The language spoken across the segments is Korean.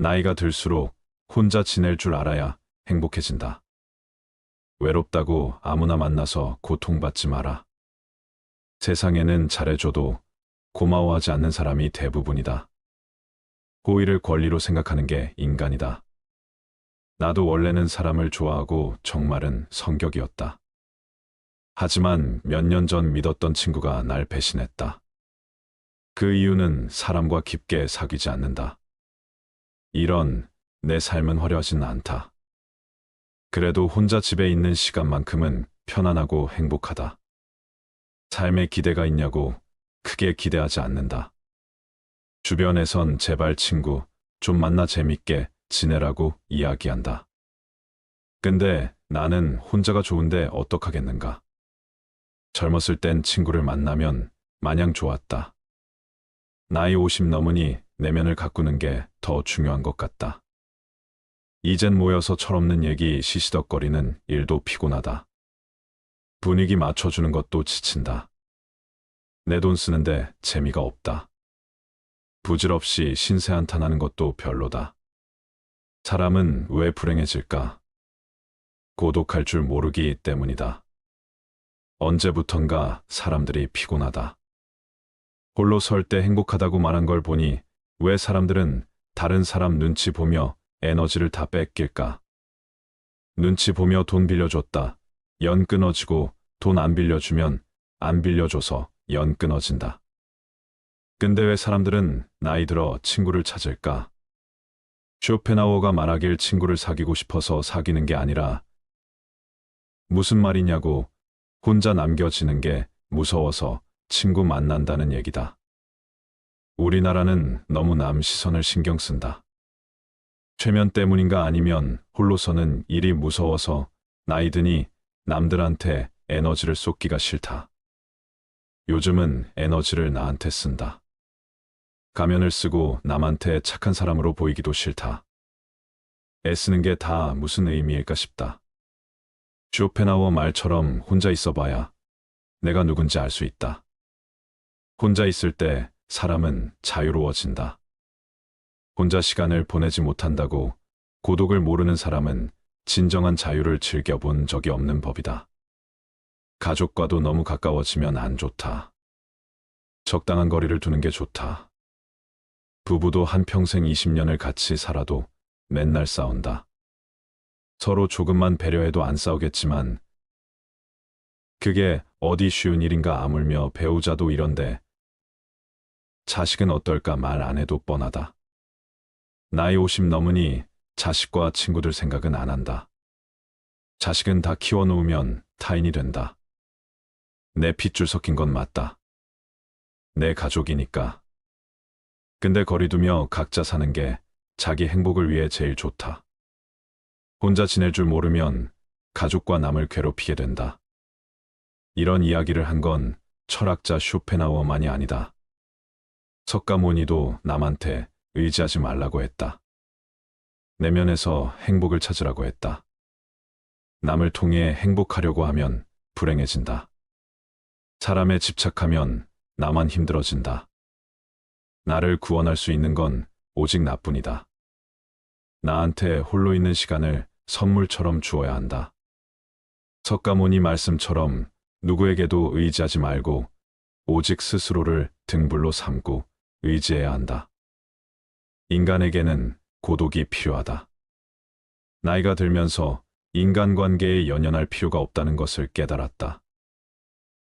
나이가 들수록 혼자 지낼 줄 알아야 행복해진다. 외롭다고 아무나 만나서 고통받지 마라. 세상에는 잘해줘도 고마워하지 않는 사람이 대부분이다. 호의를 권리로 생각하는 게 인간이다. 나도 원래는 사람을 좋아하고 정말은 성격이었다. 하지만 몇 년 전 믿었던 친구가 날 배신했다. 그 이유는 사람과 깊게 사귀지 않는다. 이런 내 삶은 화려하진 않다. 그래도 혼자 집에 있는 시간만큼은 편안하고 행복하다. 삶에 기대가 있냐고 크게 기대하지 않는다. 주변에선 제발 친구 좀 만나 재밌게 지내라고 이야기한다. 근데 나는 혼자가 좋은데 어떡하겠는가. 젊었을 땐 친구를 만나면 마냥 좋았다. 나이 50 넘으니 내면을 가꾸는 게 더 중요한 것 같다. 이젠 모여서 철없는 얘기 시시덕거리는 일도 피곤하다. 분위기 맞춰주는 것도 지친다. 내 돈 쓰는데 재미가 없다. 부질없이 신세 한탄하는 것도 별로다. 사람은 왜 불행해질까? 고독할 줄 모르기 때문이다. 언제부턴가 사람들이 피곤하다. 홀로 설 때 행복하다고 말한 걸 보니 왜 사람들은 다른 사람 눈치 보며 에너지를 다 뺏길까? 눈치 보며 돈 빌려줬다. 연 끊어지고 돈 안 빌려주면 안 빌려줘서 연 끊어진다. 근데 왜 사람들은 나이 들어 친구를 찾을까? 쇼펜하우어가 말하길 친구를 사귀고 싶어서 사귀는 게 아니라 무슨 말이냐고 혼자 남겨지는 게 무서워서 친구 만난다는 얘기다. 우리나라는 너무 남 시선을 신경 쓴다. 최면 때문인가 아니면 홀로서는 일이 무서워서 나이 드니 남들한테 에너지를 쏟기가 싫다. 요즘은 에너지를 나한테 쓴다. 가면을 쓰고 남한테 착한 사람으로 보이기도 싫다. 애쓰는 게 다 무슨 의미일까 싶다. 쇼펜하우어 말처럼 혼자 있어봐야 내가 누군지 알 수 있다. 혼자 있을 때 사람은 자유로워진다. 혼자 시간을 보내지 못한다고 고독을 모르는 사람은 진정한 자유를 즐겨본 적이 없는 법이다. 가족과도 너무 가까워지면 안 좋다. 적당한 거리를 두는 게 좋다. 부부도 한평생 20년을 같이 살아도 맨날 싸운다. 서로 조금만 배려해도 안 싸우겠지만 그게 어디 쉬운 일인가 아물며 배우자도 이런데 자식은 어떨까 말 안 해도 뻔하다. 나이 50 넘으니 자식과 친구들 생각은 안 한다. 자식은 다 키워놓으면 타인이 된다. 내 핏줄 섞인 건 맞다. 내 가족이니까. 근데 거리두며 각자 사는 게 자기 행복을 위해 제일 좋다. 혼자 지낼 줄 모르면 가족과 남을 괴롭히게 된다. 이런 이야기를 한 건 철학자 쇼펜하우어만이 아니다. 석가모니도 남한테 의지하지 말라고 했다. 내면에서 행복을 찾으라고 했다. 남을 통해 행복하려고 하면 불행해진다. 사람에 집착하면 나만 힘들어진다. 나를 구원할 수 있는 건 오직 나뿐이다. 나한테 홀로 있는 시간을 선물처럼 주어야 한다. 석가모니 말씀처럼 누구에게도 의지하지 말고 오직 스스로를 등불로 삼고 의지해야 한다. 인간에게는 고독이 필요하다. 나이가 들면서 인간관계에 연연할 필요가 없다는 것을 깨달았다.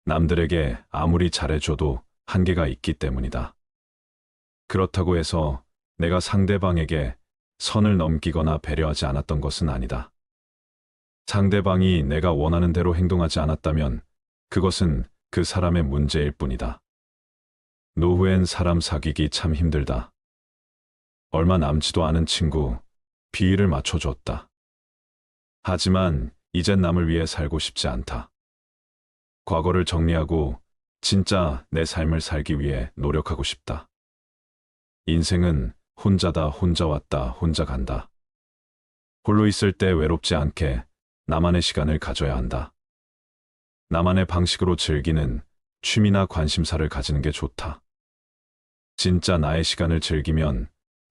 남들에게 아무리 잘해줘도 한계가 있기 때문이다. 그렇다고 해서 내가 상대방에게 선을 넘기거나 배려하지 않았던 것은 아니다. 상대방이 내가 원하는 대로 행동하지 않았다면 그것은 그 사람의 문제일 뿐이다. 노후엔 사람 사귀기 참 힘들다. 얼마 남지도 않은 친구, 비위를 맞춰줬다. 하지만 이젠 남을 위해 살고 싶지 않다. 과거를 정리하고 진짜 내 삶을 살기 위해 노력하고 싶다. 인생은 혼자다, 혼자 왔다, 혼자 간다. 홀로 있을 때 외롭지 않게 나만의 시간을 가져야 한다. 나만의 방식으로 즐기는 취미나 관심사를 가지는 게 좋다. 진짜 나의 시간을 즐기면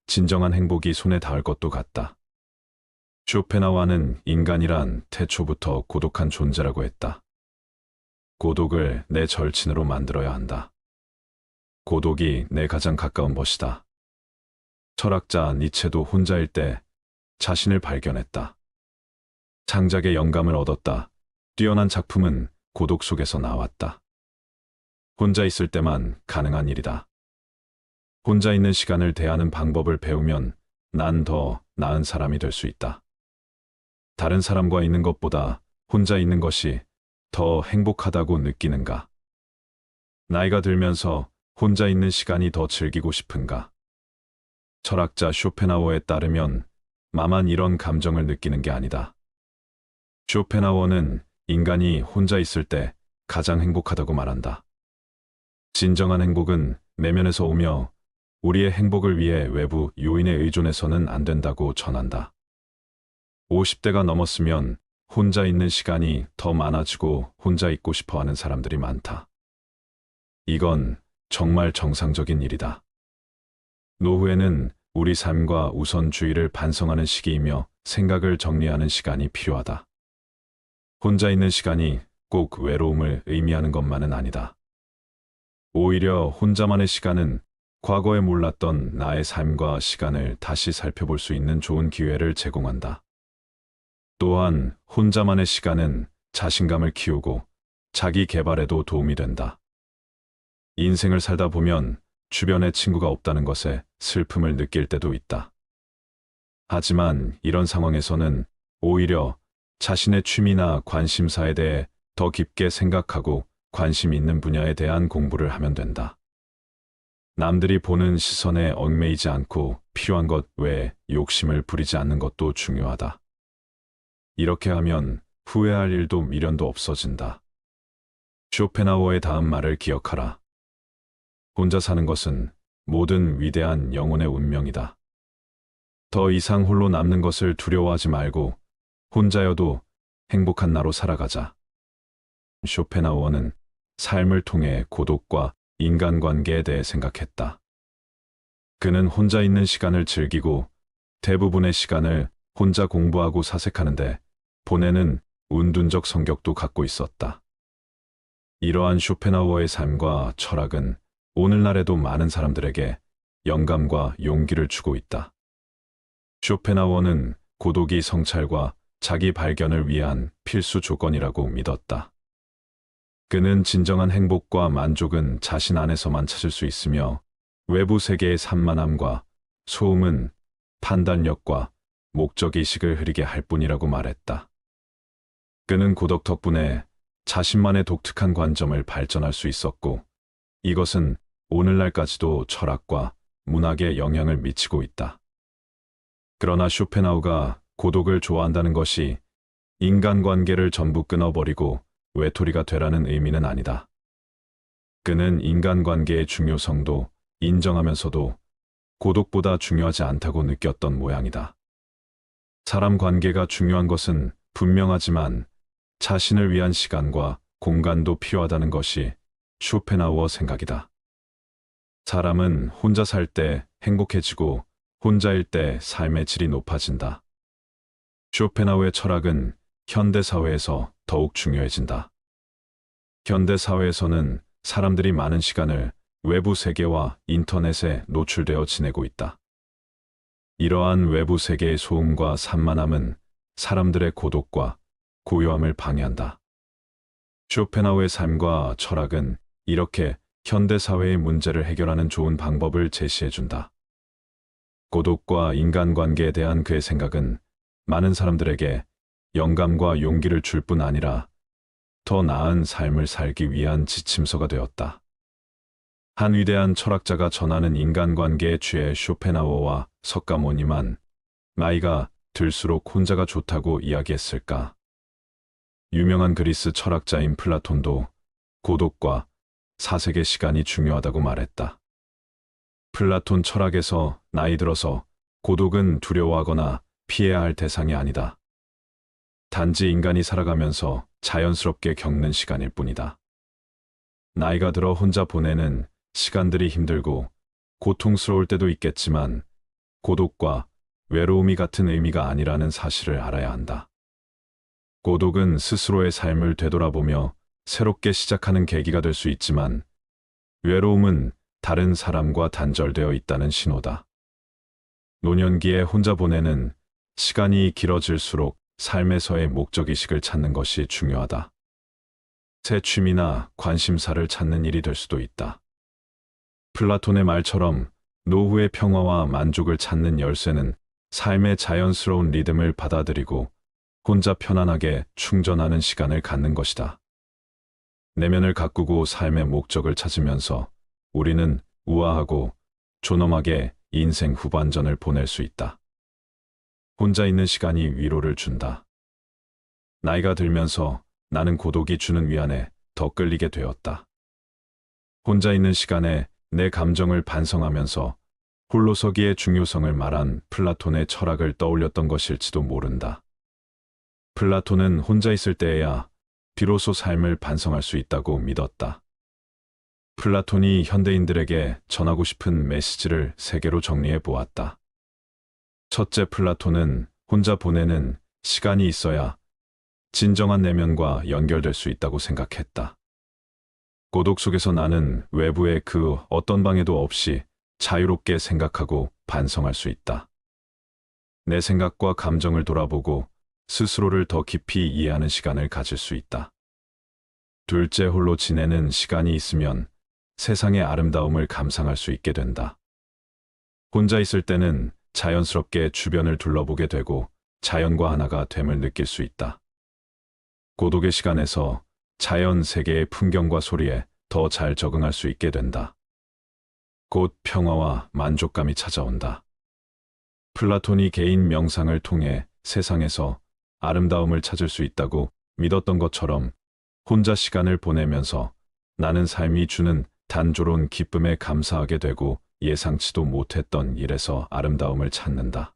진정한 행복이 손에 닿을 것도 같다. 쇼펜하우어는 인간이란 태초부터 고독한 존재라고 했다. 고독을 내 절친으로 만들어야 한다. 고독이 내 가장 가까운 벗이다. 철학자 니체도 혼자일 때 자신을 발견했다. 창작의 영감을 얻었다. 뛰어난 작품은 고독 속에서 나왔다. 혼자 있을 때만 가능한 일이다. 혼자 있는 시간을 대하는 방법을 배우면 난 더 나은 사람이 될 수 있다. 다른 사람과 있는 것보다 혼자 있는 것이 더 행복하다고 느끼는가? 나이가 들면서 혼자 있는 시간이 더 즐기고 싶은가? 철학자 쇼펜하우어에 따르면 나만 이런 감정을 느끼는 게 아니다. 쇼펜하우어는 인간이 혼자 있을 때 가장 행복하다고 말한다. 진정한 행복은 내면에서 오며 우리의 행복을 위해 외부 요인에 의존해서는 안 된다고 전한다. 50대가 넘었으면 혼자 있는 시간이 더 많아지고 혼자 있고 싶어 하는 사람들이 많다. 이건 정말 정상적인 일이다. 노후에는 우리 삶과 우선주의를 반성하는 시기이며 생각을 정리하는 시간이 필요하다. 혼자 있는 시간이 꼭 외로움을 의미하는 것만은 아니다. 오히려 혼자만의 시간은 과거에 몰랐던 나의 삶과 시간을 다시 살펴볼 수 있는 좋은 기회를 제공한다. 또한 혼자만의 시간은 자신감을 키우고 자기 개발에도 도움이 된다. 인생을 살다 보면 주변에 친구가 없다는 것에 슬픔을 느낄 때도 있다. 하지만 이런 상황에서는 오히려 자신의 취미나 관심사에 대해 더 깊게 생각하고 관심 있는 분야에 대한 공부를 하면 된다. 남들이 보는 시선에 얽매이지 않고 필요한 것 외에 욕심을 부리지 않는 것도 중요하다. 이렇게 하면 후회할 일도 미련도 없어진다. 쇼펜하우어의 다음 말을 기억하라. 혼자 사는 것은 모든 위대한 영혼의 운명이다. 더 이상 홀로 남는 것을 두려워하지 말고 혼자여도 행복한 나로 살아가자. 쇼펜하우어는 삶을 통해 고독과 인간관계에 대해 생각했다. 그는 혼자 있는 시간을 즐기고 대부분의 시간을 혼자 공부하고 사색하는데 보내는 운둔적 성격도 갖고 있었다. 이러한 쇼펜하우어의 삶과 철학은 오늘날에도 많은 사람들에게 영감과 용기를 주고 있다. 쇼펜하우어는 고독이 성찰과 자기 발견을 위한 필수 조건이라고 믿었다. 그는 진정한 행복과 만족은 자신 안에서만 찾을 수 있으며 외부 세계의 산만함과 소음은 판단력과 목적의식을 흐리게 할 뿐이라고 말했다. 그는 고독 덕분에 자신만의 독특한 관점을 발전할 수 있었고 이것은 오늘날까지도 철학과 문학에 영향을 미치고 있다. 그러나 쇼펜하우어가 고독을 좋아한다는 것이 인간관계를 전부 끊어버리고 외톨이가 되라는 의미는 아니다. 그는 인간관계의 중요성도 인정하면서도 고독보다 중요하지 않다고 느꼈던 모양이다. 사람 관계가 중요한 것은 분명하지만 자신을 위한 시간과 공간도 필요하다는 것이 쇼펜하우어 생각이다. 사람은 혼자 살 때 행복해지고 혼자일 때 삶의 질이 높아진다. 쇼펜하우어의 철학은 현대 사회에서 더욱 중요해진다. 현대 사회에서는 사람들이 많은 시간을 외부 세계와 인터넷에 노출되어 지내고 있다. 이러한 외부 세계의 소음과 산만함은 사람들의 고독과 고요함을 방해한다. 쇼펜하우어의 삶과 철학은 이렇게 현대 사회의 문제를 해결하는 좋은 방법을 제시해준다. 고독과 인간관계에 대한 그의 생각은 많은 사람들에게 영감과 용기를 줄 뿐 아니라 더 나은 삶을 살기 위한 지침서가 되었다. 한 위대한 철학자가 전하는 인간관계에 취해 쇼펜하우어와 석가모니만 나이가 들수록 혼자가 좋다고 이야기했을까? 유명한 그리스 철학자인 플라톤도 고독과 사색의 시간이 중요하다고 말했다. 플라톤 철학에서 나이 들어서 고독은 두려워하거나 피해야 할 대상이 아니다. 단지 인간이 살아가면서 자연스럽게 겪는 시간일 뿐이다. 나이가 들어 혼자 보내는 시간들이 힘들고 고통스러울 때도 있겠지만 고독과 외로움이 같은 의미가 아니라는 사실을 알아야 한다. 고독은 스스로의 삶을 되돌아보며 새롭게 시작하는 계기가 될 수 있지만, 외로움은 다른 사람과 단절되어 있다는 신호다. 노년기에 혼자 보내는 시간이 길어질수록 삶에서의 목적의식을 찾는 것이 중요하다. 새 취미나 관심사를 찾는 일이 될 수도 있다. 플라톤의 말처럼 노후의 평화와 만족을 찾는 열쇠는 삶의 자연스러운 리듬을 받아들이고 혼자 편안하게 충전하는 시간을 갖는 것이다. 내면을 가꾸고 삶의 목적을 찾으면서 우리는 우아하고 존엄하게 인생 후반전을 보낼 수 있다. 혼자 있는 시간이 위로를 준다. 나이가 들면서 나는 고독이 주는 위안에 더 끌리게 되었다. 혼자 있는 시간에 내 감정을 반성하면서 홀로서기의 중요성을 말한 플라톤의 철학을 떠올렸던 것일지도 모른다. 플라톤은 혼자 있을 때에야 비로소 삶을 반성할 수 있다고 믿었다. 플라톤이 현대인들에게 전하고 싶은 메시지를 세 개로 정리해 보았다. 첫째, 플라톤은 혼자 보내는 시간이 있어야 진정한 내면과 연결될 수 있다고 생각했다. 고독 속에서 나는 외부의 그 어떤 방해도 없이 자유롭게 생각하고 반성할 수 있다. 내 생각과 감정을 돌아보고 스스로를 더 깊이 이해하는 시간을 가질 수 있다. 둘째, 홀로 지내는 시간이 있으면 세상의 아름다움을 감상할 수 있게 된다. 혼자 있을 때는 자연스럽게 주변을 둘러보게 되고 자연과 하나가 됨을 느낄 수 있다. 고독의 시간에서 자연 세계의 풍경과 소리에 더 잘 적응할 수 있게 된다. 곧 평화와 만족감이 찾아온다. 플라톤이 개인 명상을 통해 세상에서 아름다움을 찾을 수 있다고 믿었던 것처럼 혼자 시간을 보내면서 나는 삶이 주는 단조로운 기쁨에 감사하게 되고 예상치도 못했던 일에서 아름다움을 찾는다.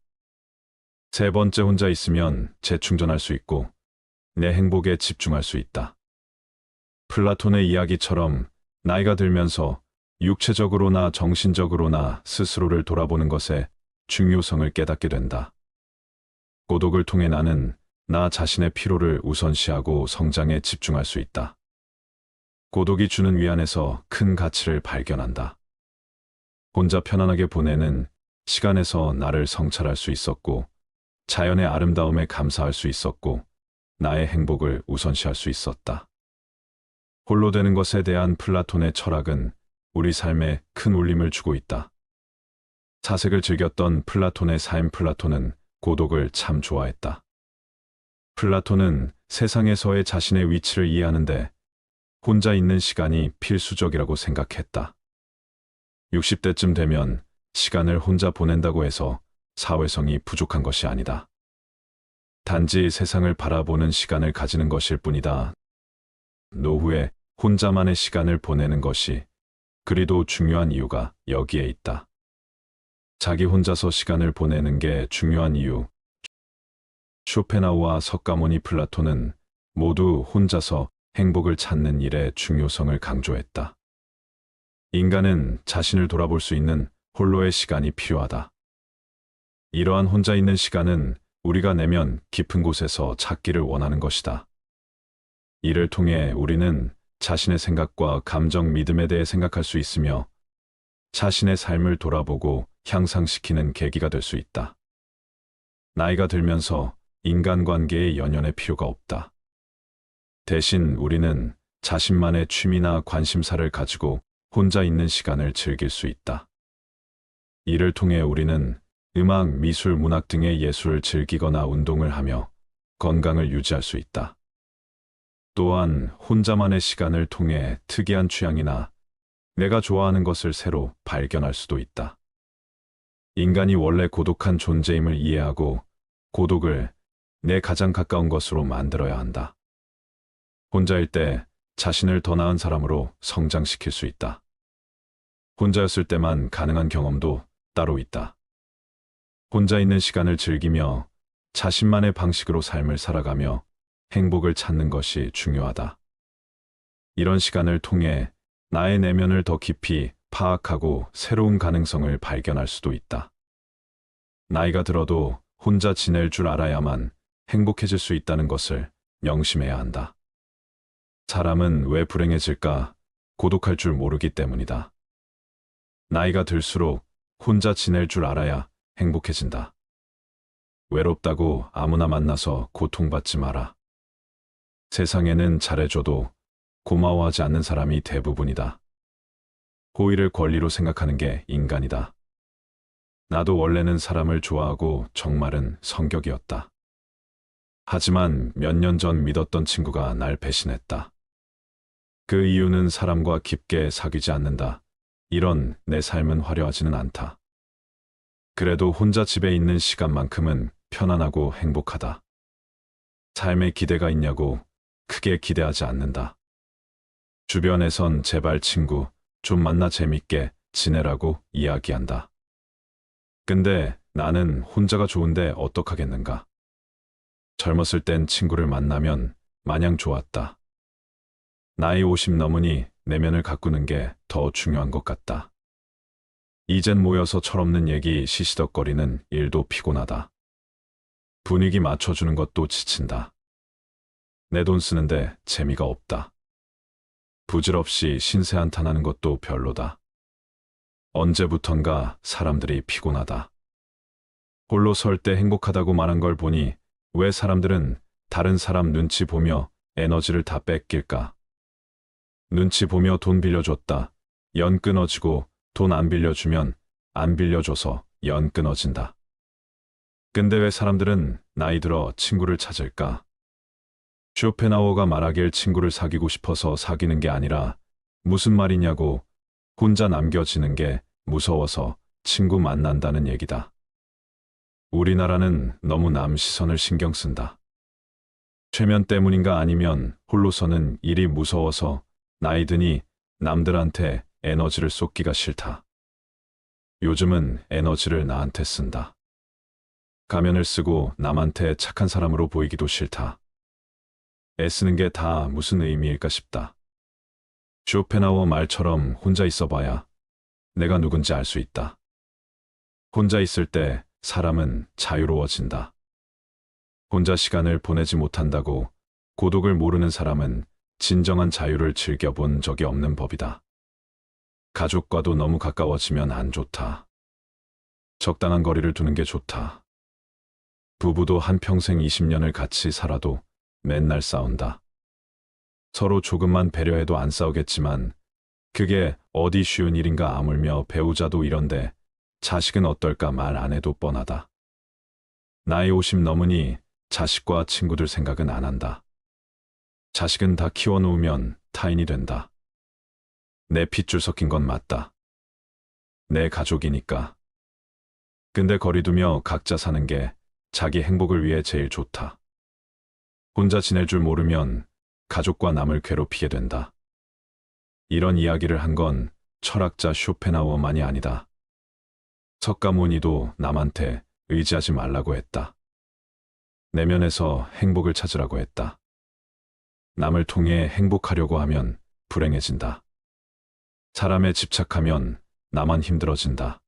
세 번째, 혼자 있으면 재충전할 수 있고 내 행복에 집중할 수 있다. 플라톤의 이야기처럼 나이가 들면서 육체적으로나 정신적으로나 스스로를 돌아보는 것의 중요성을 깨닫게 된다. 고독을 통해 나는 나 자신의 피로를 우선시하고 성장에 집중할 수 있다. 고독이 주는 위안에서 큰 가치를 발견한다. 혼자 편안하게 보내는 시간에서 나를 성찰할 수 있었고, 자연의 아름다움에 감사할 수 있었고, 나의 행복을 우선시할 수 있었다. 홀로 되는 것에 대한 플라톤의 철학은 우리 삶에 큰 울림을 주고 있다. 사색을 즐겼던 플라톤의 삶. 플라톤은 고독을 참 좋아했다. 플라톤은 세상에서의 자신의 위치를 이해하는데 혼자 있는 시간이 필수적이라고 생각했다. 60대쯤 되면 시간을 혼자 보낸다고 해서 사회성이 부족한 것이 아니다. 단지 세상을 바라보는 시간을 가지는 것일 뿐이다. 노후에 혼자만의 시간을 보내는 것이 그리도 중요한 이유가 여기에 있다. 자기 혼자서 시간을 보내는 게 중요한 이유. 쇼펜하우와 석가모니, 플라톤은 모두 혼자서 행복을 찾는 일의 중요성을 강조했다. 인간은 자신을 돌아볼 수 있는 홀로의 시간이 필요하다. 이러한 혼자 있는 시간은 우리가 내면 깊은 곳에서 찾기를 원하는 것이다. 이를 통해 우리는 자신의 생각과 감정, 믿음에 대해 생각할 수 있으며 자신의 삶을 돌아보고 향상시키는 계기가 될 수 있다. 나이가 들면서 인간관계의 연연의 필요가 없다. 대신 우리는 자신만의 취미나 관심사를 가지고 혼자 있는 시간을 즐길 수 있다. 이를 통해 우리는 음악, 미술, 문학 등의 예술을 즐기거나 운동을 하며 건강을 유지할 수 있다. 또한 혼자만의 시간을 통해 특이한 취향이나 내가 좋아하는 것을 새로 발견할 수도 있다. 인간이 원래 고독한 존재임을 이해하고 고독을 내 가장 가까운 것으로 만들어야 한다. 혼자일 때 자신을 더 나은 사람으로 성장시킬 수 있다. 혼자였을 때만 가능한 경험도 따로 있다. 혼자 있는 시간을 즐기며 자신만의 방식으로 삶을 살아가며 행복을 찾는 것이 중요하다. 이런 시간을 통해 나의 내면을 더 깊이 파악하고 새로운 가능성을 발견할 수도 있다. 나이가 들어도 혼자 지낼 줄 알아야만 행복해질 수 있다는 것을 명심해야 한다. 사람은 왜 불행해질까? 고독할 줄 모르기 때문이다. 나이가 들수록 혼자 지낼 줄 알아야 행복해진다. 외롭다고 아무나 만나서 고통받지 마라. 세상에는 잘해줘도 고마워하지 않는 사람이 대부분이다. 호의를 권리로 생각하는 게 인간이다. 나도 원래는 사람을 좋아하고 정말은 성격이었다. 하지만 몇 년 전 믿었던 친구가 날 배신했다. 그 이유는 사람과 깊게 사귀지 않는다. 이런 내 삶은 화려하지는 않다. 그래도 혼자 집에 있는 시간만큼은 편안하고 행복하다. 삶에 기대가 있냐고 크게 기대하지 않는다. 주변에선 제발 친구 좀 만나 재밌게 지내라고 이야기한다. 근데 나는 혼자가 좋은데 어떡하겠는가. 젊었을 땐 친구를 만나면 마냥 좋았다. 나이 50 넘으니 내면을 가꾸는 게 더 중요한 것 같다. 이젠 모여서 철없는 얘기 시시덕거리는 일도 피곤하다. 분위기 맞춰주는 것도 지친다. 내 돈 쓰는데 재미가 없다. 부질없이 신세 한탄하는 것도 별로다. 언제부턴가 사람들이 피곤하다. 홀로 설 때 행복하다고 말한 걸 보니 왜 사람들은 다른 사람 눈치 보며 에너지를 다 뺏길까? 눈치 보며 돈 빌려줬다. 연 끊어지고 돈 안 빌려주면 안 빌려줘서 연 끊어진다. 근데 왜 사람들은 나이 들어 친구를 찾을까? 쇼펜하우어가 말하길 친구를 사귀고 싶어서 사귀는 게 아니라 무슨 말이냐고 혼자 남겨지는 게 무서워서 친구 만난다는 얘기다. 우리나라는 너무 남 시선을 신경 쓴다. 최면 때문인가 아니면 홀로서는 일이 무서워서 나이 드니 남들한테 에너지를 쏟기가 싫다. 요즘은 에너지를 나한테 쓴다. 가면을 쓰고 남한테 착한 사람으로 보이기도 싫다. 애쓰는 게 다 무슨 의미일까 싶다. 쇼펜하우어 말처럼 혼자 있어봐야 내가 누군지 알 수 있다. 혼자 있을 때 사람은 자유로워진다. 혼자 시간을 보내지 못한다고 고독을 모르는 사람은 진정한 자유를 즐겨본 적이 없는 법이다. 가족과도 너무 가까워지면 안 좋다. 적당한 거리를 두는 게 좋다. 부부도 한평생 20년을 같이 살아도 맨날 싸운다. 서로 조금만 배려해도 안 싸우겠지만 그게 어디 쉬운 일인가 아물며 배우자도 이런데 자식은 어떨까 말 안 해도 뻔하다. 나이 50 넘으니 자식과 친구들 생각은 안 한다. 자식은 다 키워놓으면 타인이 된다. 내 핏줄 섞인 건 맞다. 내 가족이니까. 근데 거리두며 각자 사는 게 자기 행복을 위해 제일 좋다. 혼자 지낼 줄 모르면 가족과 남을 괴롭히게 된다. 이런 이야기를 한 건 철학자 쇼펜하우어만이 아니다. 석가모니도 남한테 의지하지 말라고 했다. 내면에서 행복을 찾으라고 했다. 남을 통해 행복하려고 하면 불행해진다. 사람에 집착하면 나만 힘들어진다.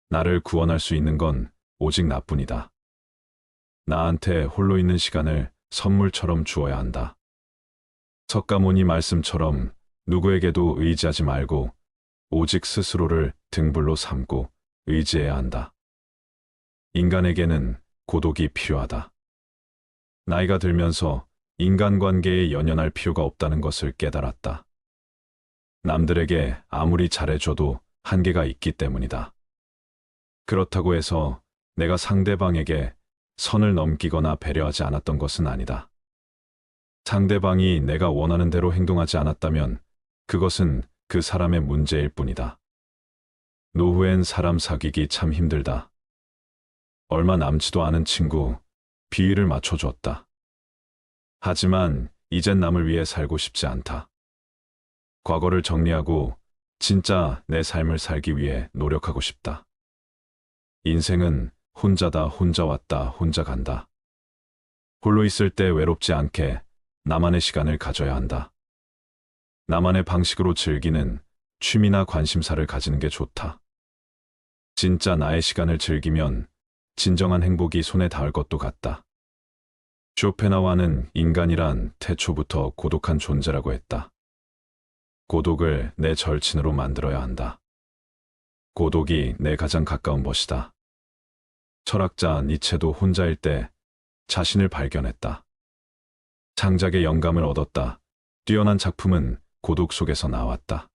나를 구원할 수 있는 건 오직 나뿐이다. 나한테 홀로 있는 시간을 선물처럼 주어야 한다. 석가모니 말씀처럼 누구에게도 의지하지 말고 오직 스스로를 등불로 삼고 의지해야 한다. 인간에게는 고독이 필요하다. 나이가 들면서 인간관계에 연연할 필요가 없다는 것을 깨달았다. 남들에게 아무리 잘해줘도 한계가 있기 때문이다. 그렇다고 해서 내가 상대방에게 선을 넘기거나 배려하지 않았던 것은 아니다. 상대방이 내가 원하는 대로 행동하지 않았다면 그것은 그 사람의 문제일 뿐이다. 노후엔 사람 사귀기 참 힘들다. 얼마 남지도 않은 친구, 비위를 맞춰줬다. 하지만 이젠 남을 위해 살고 싶지 않다. 과거를 정리하고 진짜 내 삶을 살기 위해 노력하고 싶다. 인생은 혼자다, 혼자 왔다, 혼자 간다. 홀로 있을 때 외롭지 않게 나만의 시간을 가져야 한다. 나만의 방식으로 즐기는 취미나 관심사를 가지는 게 좋다. 진짜 나의 시간을 즐기면 진정한 행복이 손에 닿을 것도 같다. 쇼펜하우어는 인간이란 태초부터 고독한 존재라고 했다. 고독을 내 절친으로 만들어야 한다. 고독이 내 가장 가까운 벗이다. 철학자 니체도 혼자일 때 자신을 발견했다. 창작의 영감을 얻었다. 뛰어난 작품은 고독 속에서 나왔다.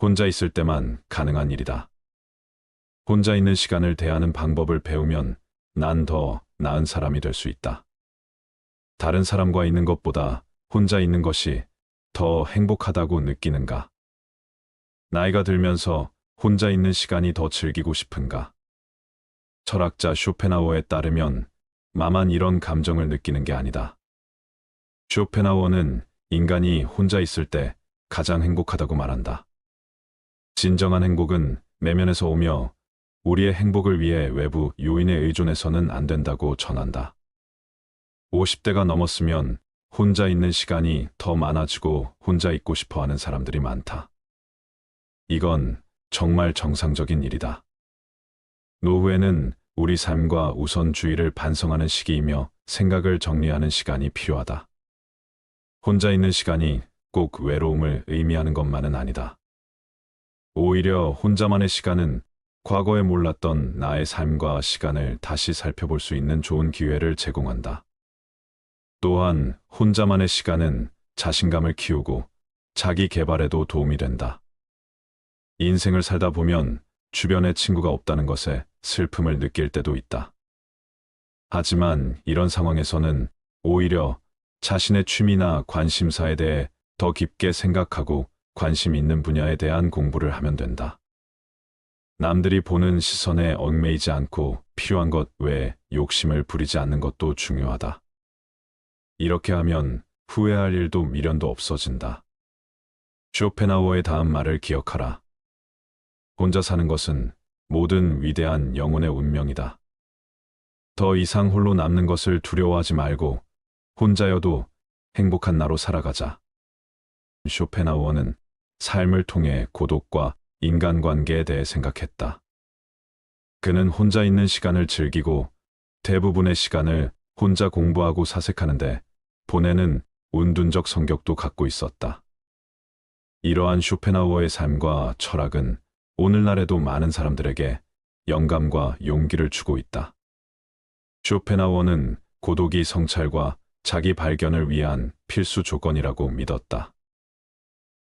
혼자 있을 때만 가능한 일이다. 혼자 있는 시간을 대하는 방법을 배우면 난 더 나은 사람이 될 수 있다. 다른 사람과 있는 것보다 혼자 있는 것이 더 행복하다고 느끼는가? 나이가 들면서 혼자 있는 시간이 더 즐기고 싶은가? 철학자 쇼펜하우어에 따르면 나만 이런 감정을 느끼는 게 아니다. 쇼펜하우어는 인간이 혼자 있을 때 가장 행복하다고 말한다. 진정한 행복은 내면에서 오며 우리의 행복을 위해 외부 요인에 의존해서는 안 된다고 전한다. 50대가 넘었으면 혼자 있는 시간이 더 많아지고 혼자 있고 싶어 하는 사람들이 많다. 이건 정말 정상적인 일이다. 노후에는 우리 삶과 우선주의를 반성하는 시기이며 생각을 정리하는 시간이 필요하다. 혼자 있는 시간이 꼭 외로움을 의미하는 것만은 아니다. 오히려 혼자만의 시간은 과거에 몰랐던 나의 삶과 시간을 다시 살펴볼 수 있는 좋은 기회를 제공한다. 또한 혼자만의 시간은 자신감을 키우고 자기 개발에도 도움이 된다. 인생을 살다 보면 주변에 친구가 없다는 것에 슬픔을 느낄 때도 있다. 하지만 이런 상황에서는 오히려 자신의 취미나 관심사에 대해 더 깊게 생각하고 관심 있는 분야에 대한 공부를 하면 된다. 남들이 보는 시선에 얽매이지 않고 필요한 것 외에 욕심을 부리지 않는 것도 중요하다. 이렇게 하면 후회할 일도 미련도 없어진다. 쇼펜하우어의 다음 말을 기억하라. 혼자 사는 것은 모든 위대한 영혼의 운명이다. 더 이상 홀로 남는 것을 두려워하지 말고 혼자여도 행복한 나로 살아가자. 쇼펜하우어는 삶을 통해 고독과 인간관계에 대해 생각했다. 그는 혼자 있는 시간을 즐기고 대부분의 시간을 혼자 공부하고 사색하는데 보내는 운둔적 성격도 갖고 있었다. 이러한 쇼펜하우어의 삶과 철학은 오늘날에도 많은 사람들에게 영감과 용기를 주고 있다. 쇼펜하우어는 고독이 성찰과 자기 발견을 위한 필수 조건이라고 믿었다.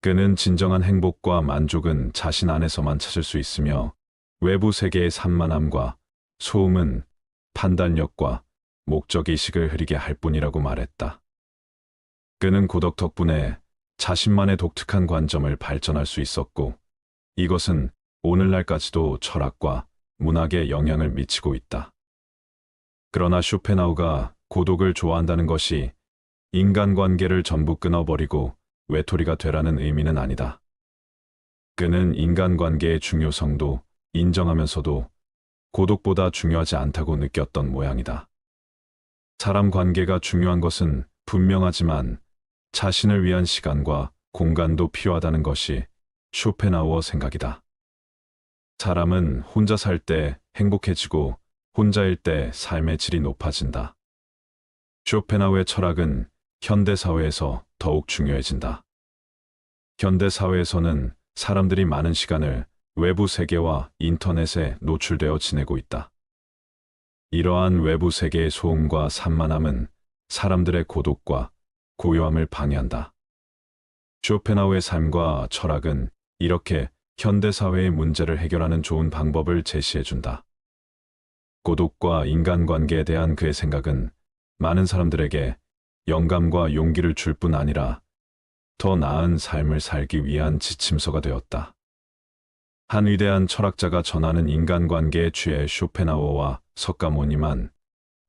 그는 진정한 행복과 만족은 자신 안에서만 찾을 수 있으며 외부 세계의 산만함과 소음은 판단력과 목적의식을 흐리게 할 뿐이라고 말했다. 그는 고독 덕분에 자신만의 독특한 관점을 발전할 수 있었고 이것은 오늘날까지도 철학과 문학에 영향을 미치고 있다. 그러나 쇼펜하우어가 고독을 좋아한다는 것이 인간관계를 전부 끊어버리고 외톨이가 되라는 의미는 아니다. 그는 인간관계의 중요성도 인정하면서도 고독보다 중요하지 않다고 느꼈던 모양이다. 사람 관계가 중요한 것은 분명하지만 자신을 위한 시간과 공간도 필요하다는 것이 쇼펜하우어 생각이다. 사람은 혼자 살 때 행복해지고 혼자일 때 삶의 질이 높아진다. 쇼펜하우어의 철학은 현대사회에서 더욱 중요해진다. 현대사회에서는 사람들이 많은 시간을 외부 세계와 인터넷에 노출되어 지내고 있다. 이러한 외부 세계의 소음과 산만함은 사람들의 고독과 고요함을 방해한다. 쇼펜하우어의 삶과 철학은 이렇게 현대사회의 문제를 해결하는 좋은 방법을 제시해준다. 고독과 인간관계에 대한 그의 생각은 많은 사람들에게 영감과 용기를 줄 뿐 아니라 더 나은 삶을 살기 위한 지침서가 되었다. 한 위대한 철학자가 전하는 인간관계에 취해 쇼펜하우어와 석가모니만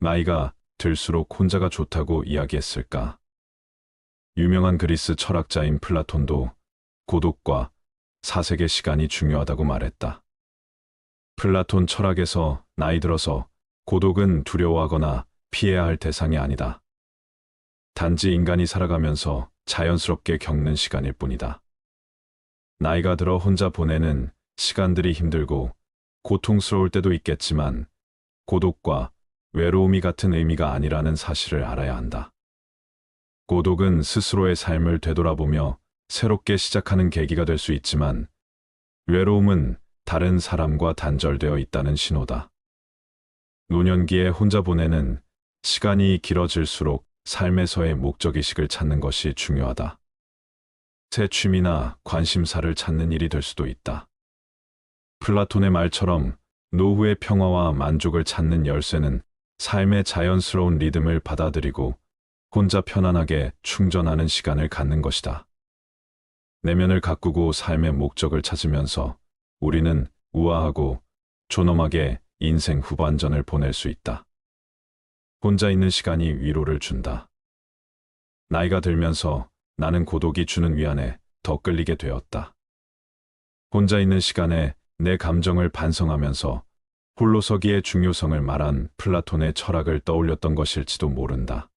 나이가 들수록 혼자가 좋다고 이야기했을까? 유명한 그리스 철학자인 플라톤도 고독과 사색의 시간이 중요하다고 말했다. 플라톤 철학에서 나이 들어서 고독은 두려워하거나 피해야 할 대상이 아니다. 단지 인간이 살아가면서 자연스럽게 겪는 시간일 뿐이다. 나이가 들어 혼자 보내는 시간들이 힘들고 고통스러울 때도 있겠지만 고독과 외로움이 같은 의미가 아니라는 사실을 알아야 한다. 고독은 스스로의 삶을 되돌아보며 새롭게 시작하는 계기가 될 수 있지만, 외로움은 다른 사람과 단절되어 있다는 신호다. 노년기에 혼자 보내는 시간이 길어질수록 삶에서의 목적의식을 찾는 것이 중요하다. 새 취미나 관심사를 찾는 일이 될 수도 있다. 플라톤의 말처럼 노후의 평화와 만족을 찾는 열쇠는 삶의 자연스러운 리듬을 받아들이고 혼자 편안하게 충전하는 시간을 갖는 것이다. 내면을 가꾸고 삶의 목적을 찾으면서 우리는 우아하고 존엄하게 인생 후반전을 보낼 수 있다. 혼자 있는 시간이 위로를 준다. 나이가 들면서 나는 고독이 주는 위안에 더 끌리게 되었다. 혼자 있는 시간에 내 감정을 반성하면서 홀로서기의 중요성을 말한 플라톤의 철학을 떠올렸던 것일지도 모른다.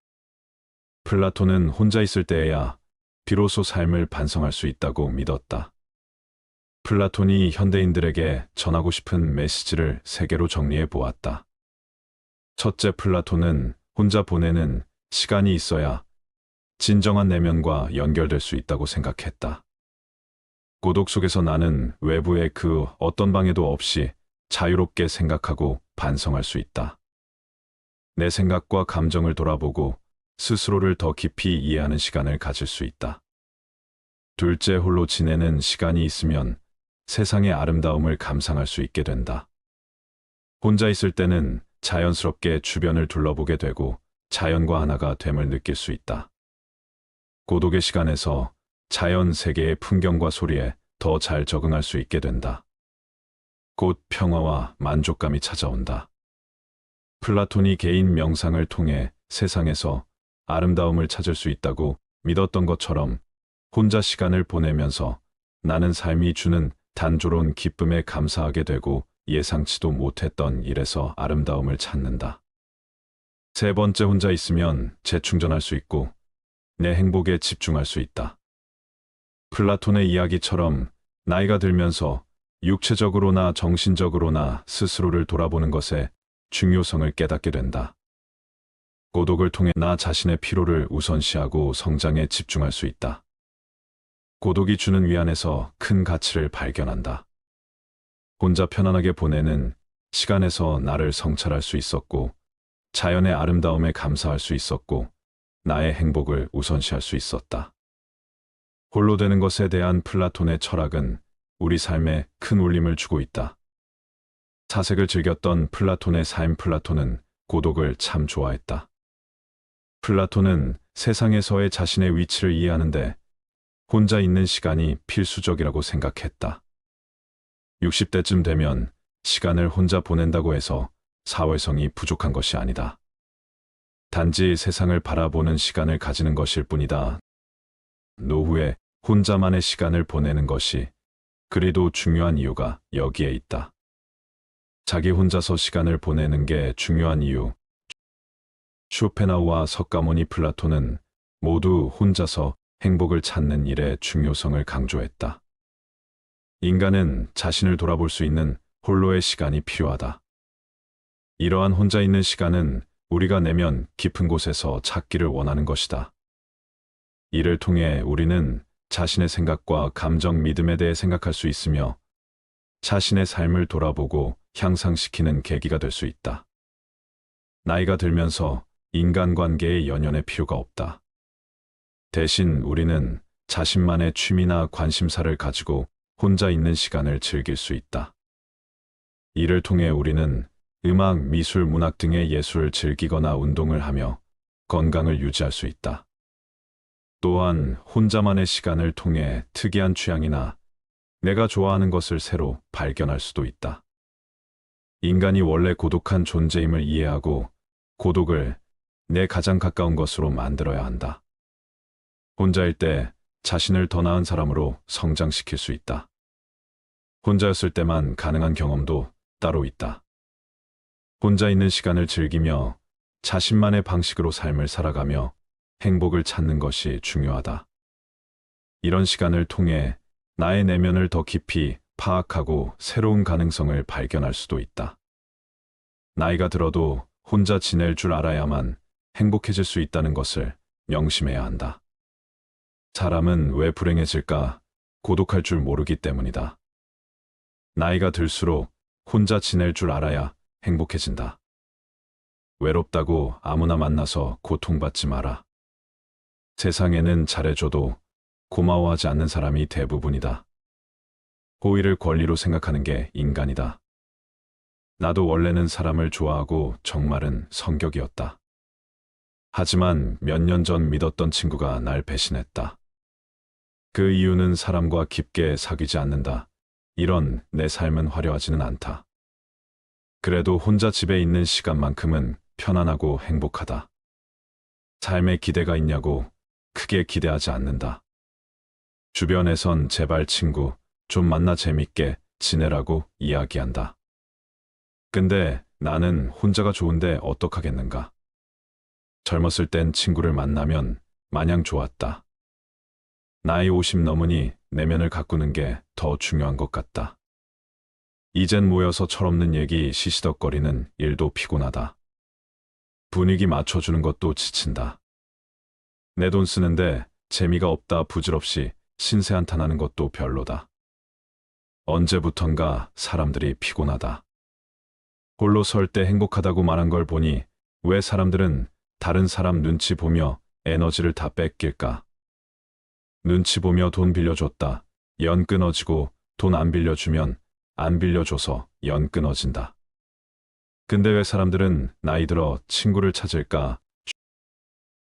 플라톤은 혼자 있을 때에야 비로소 삶을 반성할 수 있다고 믿었다. 플라톤이 현대인들에게 전하고 싶은 메시지를 세 개로 정리해 보았다. 첫째, 플라톤은 혼자 보내는 시간이 있어야 진정한 내면과 연결될 수 있다고 생각했다. 고독 속에서 나는 외부의 그 어떤 방해도 없이 자유롭게 생각하고 반성할 수 있다. 내 생각과 감정을 돌아보고 스스로를 더 깊이 이해하는 시간을 가질 수 있다. 둘째, 홀로 지내는 시간이 있으면 세상의 아름다움을 감상할 수 있게 된다. 혼자 있을 때는 자연스럽게 주변을 둘러보게 되고 자연과 하나가 됨을 느낄 수 있다. 고독의 시간에서 자연 세계의 풍경과 소리에 더 잘 적응할 수 있게 된다. 곧 평화와 만족감이 찾아온다. 플라톤이 개인 명상을 통해 세상에서 아름다움을 찾을 수 있다고 믿었던 것처럼 혼자 시간을 보내면서 나는 삶이 주는 단조로운 기쁨에 감사하게 되고 예상치도 못했던 일에서 아름다움을 찾는다. 세 번째, 혼자 있으면 재충전할 수 있고 내 행복에 집중할 수 있다. 플라톤의 이야기처럼 나이가 들면서 육체적으로나 정신적으로나 스스로를 돌아보는 것에 중요성을 깨닫게 된다. 고독을 통해 나 자신의 피로를 우선시하고 성장에 집중할 수 있다. 고독이 주는 위안에서 큰 가치를 발견한다. 혼자 편안하게 보내는 시간에서 나를 성찰할 수 있었고, 자연의 아름다움에 감사할 수 있었고, 나의 행복을 우선시할 수 있었다. 홀로 되는 것에 대한 플라톤의 철학은 우리 삶에 큰 울림을 주고 있다. 사색을 즐겼던 플라톤의 삶. 플라톤은 고독을 참 좋아했다. 플라톤은 세상에서의 자신의 위치를 이해하는데 혼자 있는 시간이 필수적이라고 생각했다. 60대쯤 되면 시간을 혼자 보낸다고 해서 사회성이 부족한 것이 아니다. 단지 세상을 바라보는 시간을 가지는 것일 뿐이다. 노후에 혼자만의 시간을 보내는 것이 그리도 중요한 이유가 여기에 있다. 자기 혼자서 시간을 보내는 게 중요한 이유. 쇼펜하우와 석가모니, 플라톤은 모두 혼자서 행복을 찾는 일의 중요성을 강조했다. 인간은 자신을 돌아볼 수 있는 홀로의 시간이 필요하다. 이러한 혼자 있는 시간은 우리가 내면 깊은 곳에서 찾기를 원하는 것이다. 이를 통해 우리는 자신의 생각과 감정, 믿음에 대해 생각할 수 있으며 자신의 삶을 돌아보고 향상시키는 계기가 될 수 있다. 나이가 들면서 인간관계의 연연의 필요가 없다. 대신 우리는 자신만의 취미나 관심사를 가지고 혼자 있는 시간을 즐길 수 있다. 이를 통해 우리는 음악, 미술, 문학 등의 예술을 즐기거나 운동을 하며 건강을 유지할 수 있다. 또한 혼자만의 시간을 통해 특이한 취향이나 내가 좋아하는 것을 새로 발견할 수도 있다. 인간이 원래 고독한 존재임을 이해하고 고독을 내 가장 가까운 것으로 만들어야 한다. 혼자일 때 자신을 더 나은 사람으로 성장시킬 수 있다. 혼자였을 때만 가능한 경험도 따로 있다. 혼자 있는 시간을 즐기며 자신만의 방식으로 삶을 살아가며 행복을 찾는 것이 중요하다. 이런 시간을 통해 나의 내면을 더 깊이 파악하고 새로운 가능성을 발견할 수도 있다. 나이가 들어도 혼자 지낼 줄 알아야만 행복해질 수 있다는 것을 명심해야 한다. 사람은 왜 불행해질까? 고독할 줄 모르기 때문이다. 나이가 들수록 혼자 지낼 줄 알아야 행복해진다. 외롭다고 아무나 만나서 고통받지 마라. 세상에는 잘해줘도 고마워하지 않는 사람이 대부분이다. 호의를 권리로 생각하는 게 인간이다. 나도 원래는 사람을 좋아하고 정말은 성격이었다. 하지만 몇 년 전 믿었던 친구가 날 배신했다. 그 이유는 사람과 깊게 사귀지 않는다. 이런 내 삶은 화려하지는 않다. 그래도 혼자 집에 있는 시간만큼은 편안하고 행복하다. 삶에 기대가 있냐고 크게 기대하지 않는다. 주변에선 제발 친구 좀 만나 재밌게 지내라고 이야기한다. 근데 나는 혼자가 좋은데 어떡하겠는가. 젊었을 땐 친구를 만나면 마냥 좋았다. 나이 50 넘으니 내면을 가꾸는 게 더 중요한 것 같다. 이젠 모여서 철없는 얘기 시시덕거리는 일도 피곤하다. 분위기 맞춰주는 것도 지친다. 내 돈 쓰는데 재미가 없다 부질없이 신세 한탄하는 것도 별로다. 언제부턴가 사람들이 피곤하다. 홀로 설 때 행복하다고 말한 걸 보니 왜 사람들은 다른 사람 눈치 보며 에너지를 다 뺏길까? 눈치 보며 돈 빌려줬다. 연 끊어지고 돈 안 빌려주면 안 빌려줘서 연 끊어진다. 근데 왜 사람들은 나이 들어 친구를 찾을까?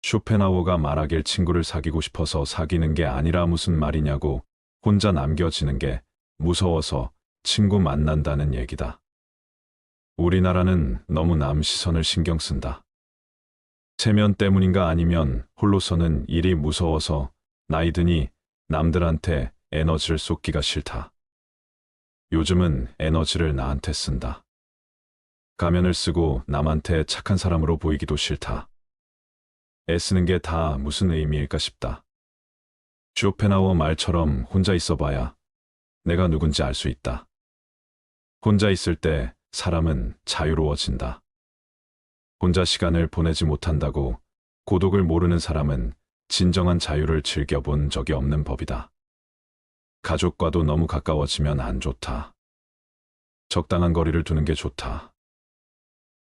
쇼펜하우어가 말하길 친구를 사귀고 싶어서 사귀는 게 아니라 무슨 말이냐고 혼자 남겨지는 게 무서워서 친구 만난다는 얘기다. 우리나라는 너무 남 시선을 신경 쓴다. 체면 때문인가 아니면 홀로서는 일이 무서워서 나이 드니 남들한테 에너지를 쏟기가 싫다. 요즘은 에너지를 나한테 쓴다. 가면을 쓰고 남한테 착한 사람으로 보이기도 싫다. 애쓰는 게 다 무슨 의미일까 싶다. 쇼펜하우어 말처럼 혼자 있어봐야 내가 누군지 알 수 있다. 혼자 있을 때 사람은 자유로워진다. 혼자 시간을 보내지 못한다고 고독을 모르는 사람은 진정한 자유를 즐겨본 적이 없는 법이다. 가족과도 너무 가까워지면 안 좋다. 적당한 거리를 두는 게 좋다.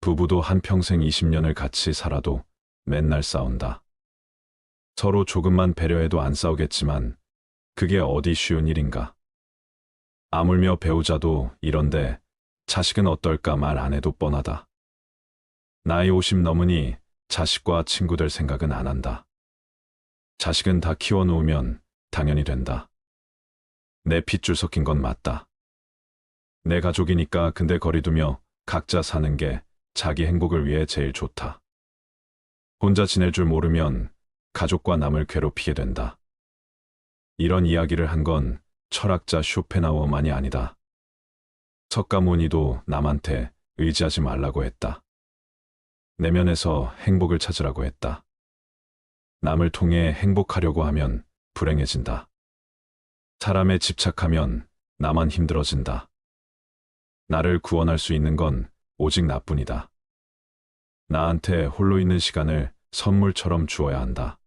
부부도 한평생 20년을 같이 살아도 맨날 싸운다. 서로 조금만 배려해도 안 싸우겠지만 그게 어디 쉬운 일인가. 아물며 배우자도 이런데 자식은 어떨까 말 안 해도 뻔하다. 나이 50 넘으니 자식과 친구 될 생각은 안 한다. 자식은 다 키워놓으면 당연히 된다. 내 핏줄 섞인 건 맞다. 내 가족이니까 근데 거리두며 각자 사는 게 자기 행복을 위해 제일 좋다. 혼자 지낼 줄 모르면 가족과 남을 괴롭히게 된다. 이런 이야기를 한 건 철학자 쇼펜하우어만이 아니다. 석가모니도 남한테 의지하지 말라고 했다. 내면에서 행복을 찾으라고 했다. 남을 통해 행복하려고 하면 불행해진다. 사람에 집착하면 나만 힘들어진다. 나를 구원할 수 있는 건 오직 나뿐이다. 나한테 홀로 있는 시간을 선물처럼 주어야 한다.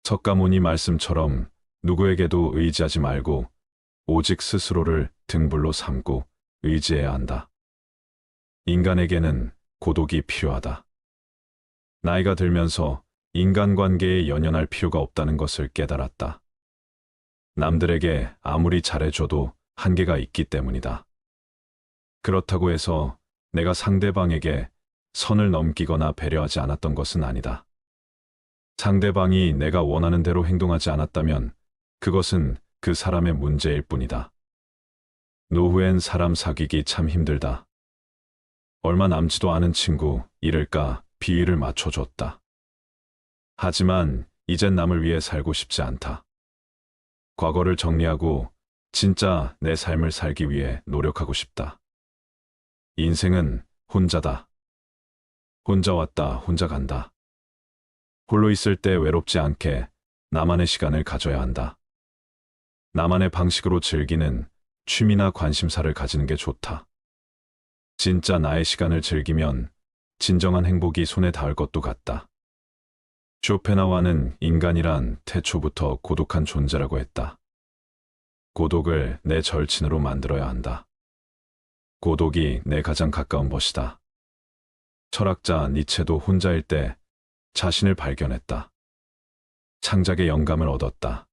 석가모니 말씀처럼 누구에게도 의지하지 말고 오직 스스로를 등불로 삼고 의지해야 한다. 인간에게는 고독이 필요하다. 나이가 들면서 인간관계에 연연할 필요가 없다는 것을 깨달았다. 남들에게 아무리 잘해줘도 한계가 있기 때문이다. 그렇다고 해서 내가 상대방에게 선을 넘기거나 배려하지 않았던 것은 아니다. 상대방이 내가 원하는 대로 행동하지 않았다면 그것은 그 사람의 문제일 뿐이다. 노후엔 사람 사귀기 참 힘들다. 얼마 남지도 않은 친구 잃을까 비위를 맞춰줬다. 하지만 이젠 남을 위해 살고 싶지 않다. 과거를 정리하고 진짜 내 삶을 살기 위해 노력하고 싶다. 인생은 혼자다. 혼자 왔다, 혼자 간다. 홀로 있을 때 외롭지 않게 나만의 시간을 가져야 한다. 나만의 방식으로 즐기는 취미나 관심사를 가지는 게 좋다. 진짜 나의 시간을 즐기면 진정한 행복이 손에 닿을 것도 같다. 쇼펜하우어는 인간이란 태초부터 고독한 존재라고 했다. 고독을 내 절친으로 만들어야 한다. 고독이 내 가장 가까운 벗이다. 철학자 니체도 혼자일 때 자신을 발견했다. 창작의 영감을 얻었다.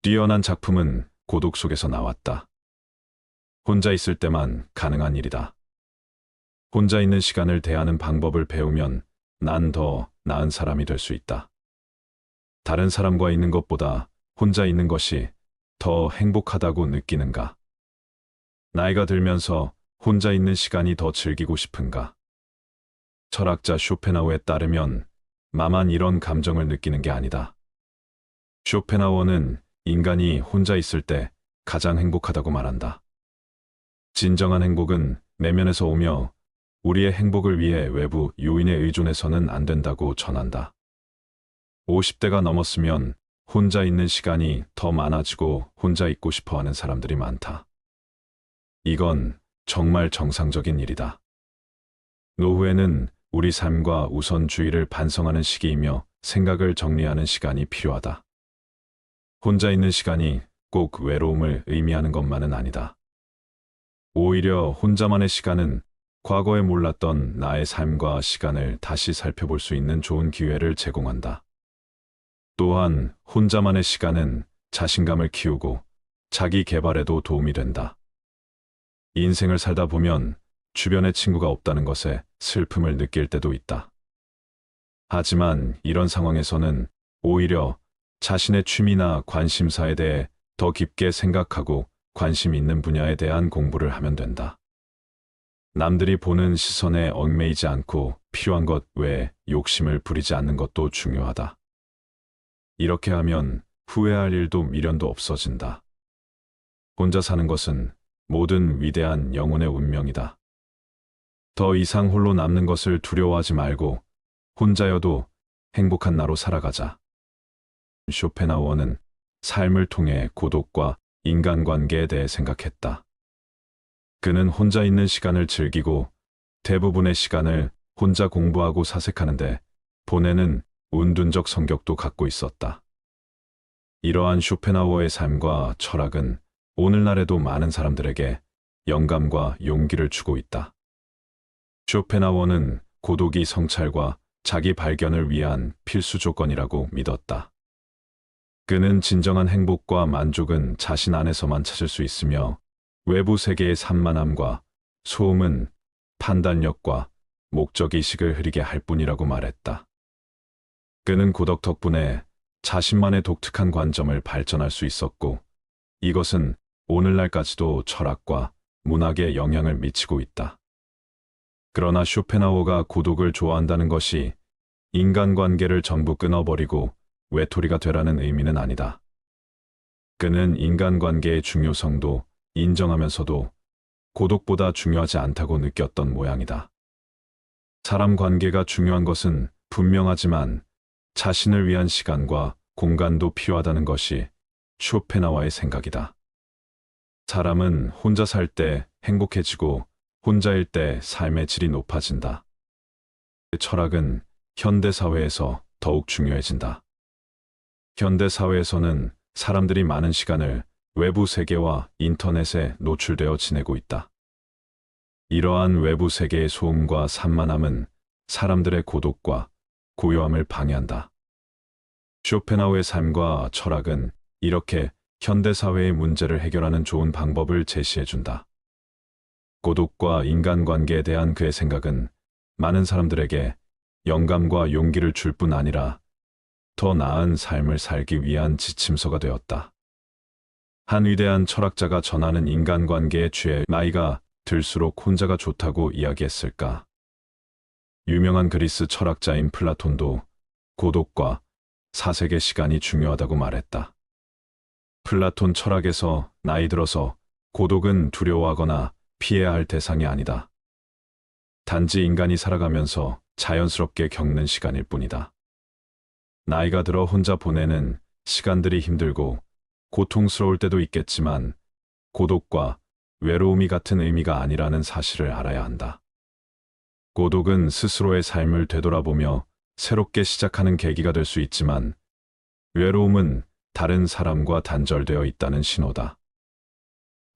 뛰어난 작품은 고독 속에서 나왔다. 혼자 있을 때만 가능한 일이다. 혼자 있는 시간을 대하는 방법을 배우면 난 더 나은 사람이 될 수 있다. 다른 사람과 있는 것보다 혼자 있는 것이 더 행복하다고 느끼는가? 나이가 들면서 혼자 있는 시간이 더 즐기고 싶은가? 철학자 쇼펜하우어에 따르면 나만 이런 감정을 느끼는 게 아니다. 쇼펜하우어는 인간이 혼자 있을 때 가장 행복하다고 말한다. 진정한 행복은 내면에서 오며 우리의 행복을 위해 외부 요인에 의존해서는 안 된다고 전한다. 50대가 넘었으면 혼자 있는 시간이 더 많아지고 혼자 있고 싶어 하는 사람들이 많다. 이건 정말 정상적인 일이다. 노후에는 우리 삶과 우선주의를 반성하는 시기이며 생각을 정리하는 시간이 필요하다. 혼자 있는 시간이 꼭 외로움을 의미하는 것만은 아니다. 오히려 혼자만의 시간은 과거에 몰랐던 나의 삶과 시간을 다시 살펴볼 수 있는 좋은 기회를 제공한다. 또한 혼자만의 시간은 자신감을 키우고 자기 개발에도 도움이 된다. 인생을 살다 보면 주변에 친구가 없다는 것에 슬픔을 느낄 때도 있다. 하지만 이런 상황에서는 오히려 자신의 취미나 관심사에 대해 더 깊게 생각하고 관심 있는 분야에 대한 공부를 하면 된다. 남들이 보는 시선에 얽매이지 않고 필요한 것 외에 욕심을 부리지 않는 것도 중요하다. 이렇게 하면 후회할 일도 미련도 없어진다. 혼자 사는 것은 모든 위대한 영혼의 운명이다. 더 이상 홀로 남는 것을 두려워하지 말고 혼자여도 행복한 나로 살아가자. 쇼펜하우어는 삶을 통해 고독과 인간관계에 대해 생각했다. 그는 혼자 있는 시간을 즐기고 대부분의 시간을 혼자 공부하고 사색하는데 보내는 운둔적 성격도 갖고 있었다. 이러한 쇼펜하우어의 삶과 철학은 오늘날에도 많은 사람들에게 영감과 용기를 주고 있다. 쇼펜하우어는 고독이 성찰과 자기 발견을 위한 필수 조건이라고 믿었다. 그는 진정한 행복과 만족은 자신 안에서만 찾을 수 있으며 외부 세계의 산만함과 소음은 판단력과 목적의식을 흐리게 할 뿐이라고 말했다. 그는 고독 덕분에 자신만의 독특한 관점을 발전할 수 있었고 이것은 오늘날까지도 철학과 문학에 영향을 미치고 있다. 그러나 쇼펜하우어가 고독을 좋아한다는 것이 인간관계를 전부 끊어버리고 외톨이가 되라는 의미는 아니다. 그는 인간관계의 중요성도 인정하면서도 고독보다 중요하지 않다고 느꼈던 모양이다. 사람 관계가 중요한 것은 분명하지만 자신을 위한 시간과 공간도 필요하다는 것이 쇼펜하우어의 생각이다. 사람은 혼자 살 때 행복해지고 혼자일 때 삶의 질이 높아진다. 철학은 현대사회에서 더욱 중요해진다. 현대사회에서는 사람들이 많은 시간을 외부 세계와 인터넷에 노출되어 지내고 있다. 이러한 외부 세계의 소음과 산만함은 사람들의 고독과 고요함을 방해한다. 쇼펜하우어의 삶과 철학은 이렇게 현대사회의 문제를 해결하는 좋은 방법을 제시해준다. 고독과 인간관계에 대한 그의 생각은 많은 사람들에게 영감과 용기를 줄 뿐 아니라 더 나은 삶을 살기 위한 지침서가 되었다. 한 위대한 철학자가 전하는 인간관계의 죄 나이가 들수록 혼자가 좋다고 이야기했을까? 유명한 그리스 철학자인 플라톤도 고독과 사색의 시간이 중요하다고 말했다. 플라톤 철학에서 나이 들어서 고독은 두려워하거나 피해야 할 대상이 아니다. 단지 인간이 살아가면서 자연스럽게 겪는 시간일 뿐이다. 나이가 들어 혼자 보내는 시간들이 힘들고 고통스러울 때도 있겠지만 고독과 외로움이 같은 의미가 아니라는 사실을 알아야 한다. 고독은 스스로의 삶을 되돌아보며 새롭게 시작하는 계기가 될 수 있지만 외로움은 다른 사람과 단절되어 있다는 신호다.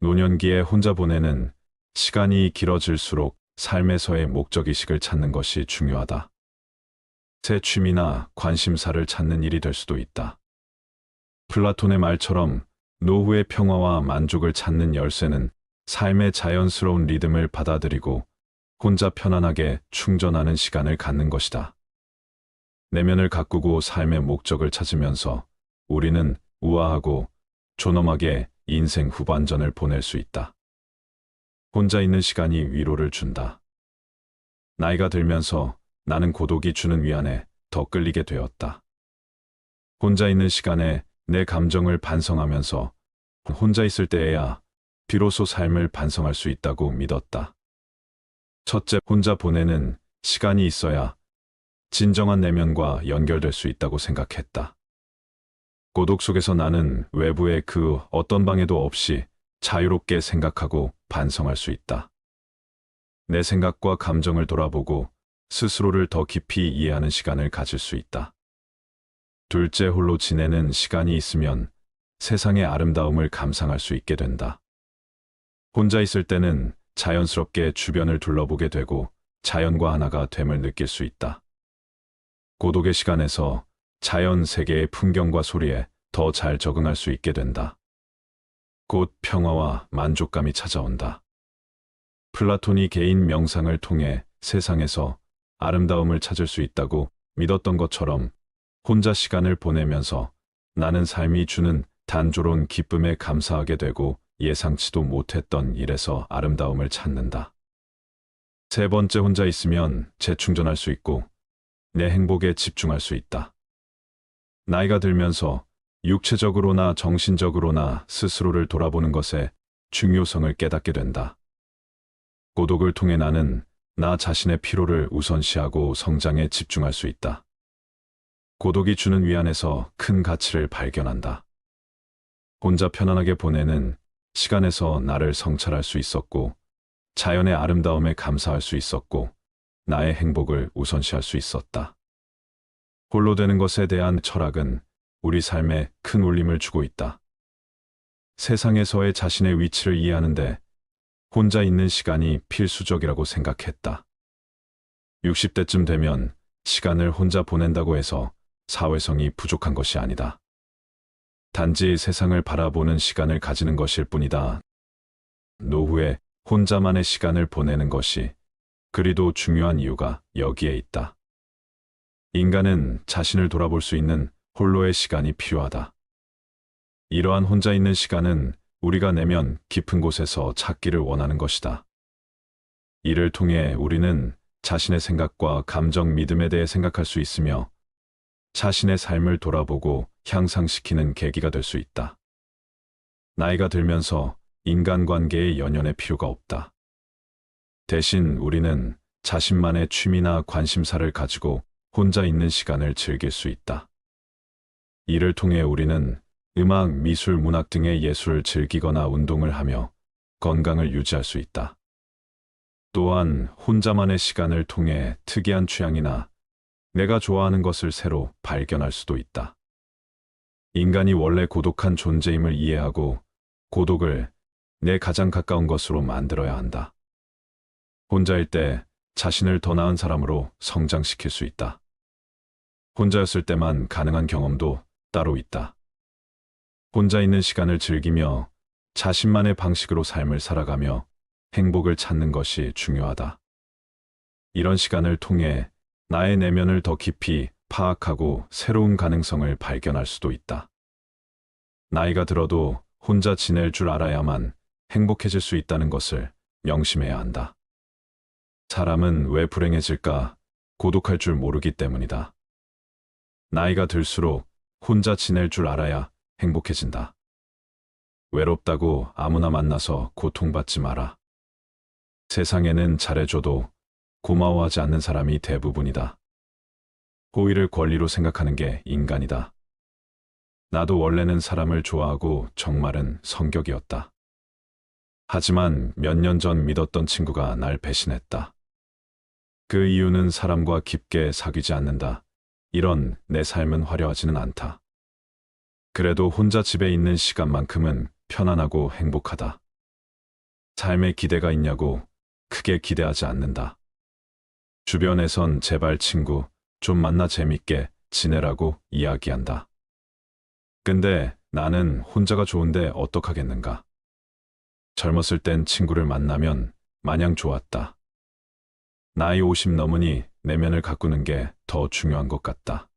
노년기에 혼자 보내는 시간이 길어질수록 삶에서의 목적의식을 찾는 것이 중요하다. 새 취미나 관심사를 찾는 일이 될 수도 있다. 플라톤의 말처럼 노후의 평화와 만족을 찾는 열쇠는 삶의 자연스러운 리듬을 받아들이고 혼자 편안하게 충전하는 시간을 갖는 것이다. 내면을 가꾸고 삶의 목적을 찾으면서 우리는 우아하고 존엄하게 인생 후반전을 보낼 수 있다. 혼자 있는 시간이 위로를 준다. 나이가 들면서 나는 고독이 주는 위안에 더 끌리게 되었다. 혼자 있는 시간에 내 감정을 반성하면서 혼자 있을 때에야 비로소 삶을 반성할 수 있다고 믿었다. 첫째, 혼자 보내는 시간이 있어야 진정한 내면과 연결될 수 있다고 생각했다. 고독 속에서 나는 외부의 그 어떤 방해도 없이 자유롭게 생각하고 반성할 수 있다. 내 생각과 감정을 돌아보고 스스로를 더 깊이 이해하는 시간을 가질 수 있다. 둘째, 홀로 지내는 시간이 있으면 세상의 아름다움을 감상할 수 있게 된다. 혼자 있을 때는 자연스럽게 주변을 둘러보게 되고 자연과 하나가 됨을 느낄 수 있다. 고독의 시간에서 자연 세계의 풍경과 소리에 더 잘 적응할 수 있게 된다. 곧 평화와 만족감이 찾아온다. 플라톤이 개인 명상을 통해 세상에서 아름다움을 찾을 수 있다고 믿었던 것처럼 혼자 시간을 보내면서 나는 삶이 주는 단조로운 기쁨에 감사하게 되고 예상치도 못했던 일에서 아름다움을 찾는다. 세 번째, 혼자 있으면 재충전할 수 있고 내 행복에 집중할 수 있다. 나이가 들면서 육체적으로나 정신적으로나 스스로를 돌아보는 것의 중요성을 깨닫게 된다. 고독을 통해 나는 나 자신의 피로를 우선시하고 성장에 집중할 수 있다. 고독이 주는 위안에서 큰 가치를 발견한다. 혼자 편안하게 보내는 시간에서 나를 성찰할 수 있었고, 자연의 아름다움에 감사할 수 있었고, 나의 행복을 우선시할 수 있었다. 홀로 되는 것에 대한 철학은 우리 삶에 큰 울림을 주고 있다. 세상에서의 자신의 위치를 이해하는데 혼자 있는 시간이 필수적이라고 생각했다. 60대쯤 되면 시간을 혼자 보낸다고 해서 사회성이 부족한 것이 아니다. 단지 세상을 바라보는 시간을 가지는 것일 뿐이다. 노후에 혼자만의 시간을 보내는 것이 그리도 중요한 이유가 여기에 있다. 인간은 자신을 돌아볼 수 있는 홀로의 시간이 필요하다. 이러한 혼자 있는 시간은 우리가 내면 깊은 곳에서 찾기를 원하는 것이다. 이를 통해 우리는 자신의 생각과 감정, 믿음에 대해 생각할 수 있으며 자신의 삶을 돌아보고 향상시키는 계기가 될 수 있다. 나이가 들면서 인간관계의 연연의 필요가 없다. 대신 우리는 자신만의 취미나 관심사를 가지고 혼자 있는 시간을 즐길 수 있다. 이를 통해 우리는 음악, 미술, 문학 등의 예술을 즐기거나 운동을 하며 건강을 유지할 수 있다. 또한 혼자만의 시간을 통해 특이한 취향이나 내가 좋아하는 것을 새로 발견할 수도 있다. 인간이 원래 고독한 존재임을 이해하고 고독을 내 가장 가까운 것으로 만들어야 한다. 혼자일 때 자신을 더 나은 사람으로 성장시킬 수 있다. 혼자였을 때만 가능한 경험도 따로 있다. 혼자 있는 시간을 즐기며 자신만의 방식으로 삶을 살아가며 행복을 찾는 것이 중요하다. 이런 시간을 통해 나의 내면을 더 깊이 파악하고 새로운 가능성을 발견할 수도 있다. 나이가 들어도 혼자 지낼 줄 알아야만 행복해질 수 있다는 것을 명심해야 한다. 사람은 왜 불행해질까? 고독할 줄 모르기 때문이다. 나이가 들수록 혼자 지낼 줄 알아야 행복해진다. 외롭다고 아무나 만나서 고통받지 마라. 세상에는 잘해줘도 고마워하지 않는 사람이 대부분이다. 호의를 권리로 생각하는 게 인간이다. 나도 원래는 사람을 좋아하고 정말은 성격이었다. 하지만 몇 년 전 믿었던 친구가 날 배신했다. 그 이유는 사람과 깊게 사귀지 않는다. 이런 내 삶은 화려하지는 않다. 그래도 혼자 집에 있는 시간만큼은 편안하고 행복하다. 삶에 기대가 있냐고 크게 기대하지 않는다. 주변에선 제발 친구 좀 만나 재밌게 지내라고 이야기한다. 근데 나는 혼자가 좋은데 어떡하겠는가. 젊었을 땐 친구를 만나면 마냥 좋았다. 나이 50 넘으니 내면을 가꾸는 게 더 중요한 것 같다.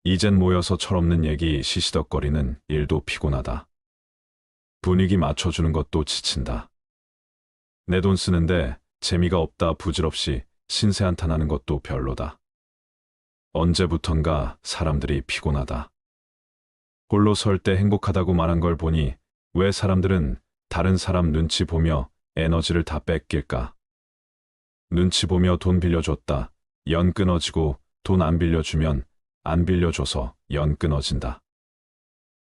이젠 모여서 철없는 얘기 시시덕거리는 일도 피곤하다. 분위기 맞춰주는 것도 지친다. 내 돈 쓰는데 재미가 없다 부질없이 신세 한탄하는 것도 별로다. 언제부턴가 사람들이 피곤하다. 홀로 설 때 행복하다고 말한 걸 보니 왜 사람들은 다른 사람 눈치 보며 에너지를 다 뺏길까? 눈치 보며 돈 빌려줬다. 연 끊어지고 돈 안 빌려주면 안 빌려줘서 연 끊어진다.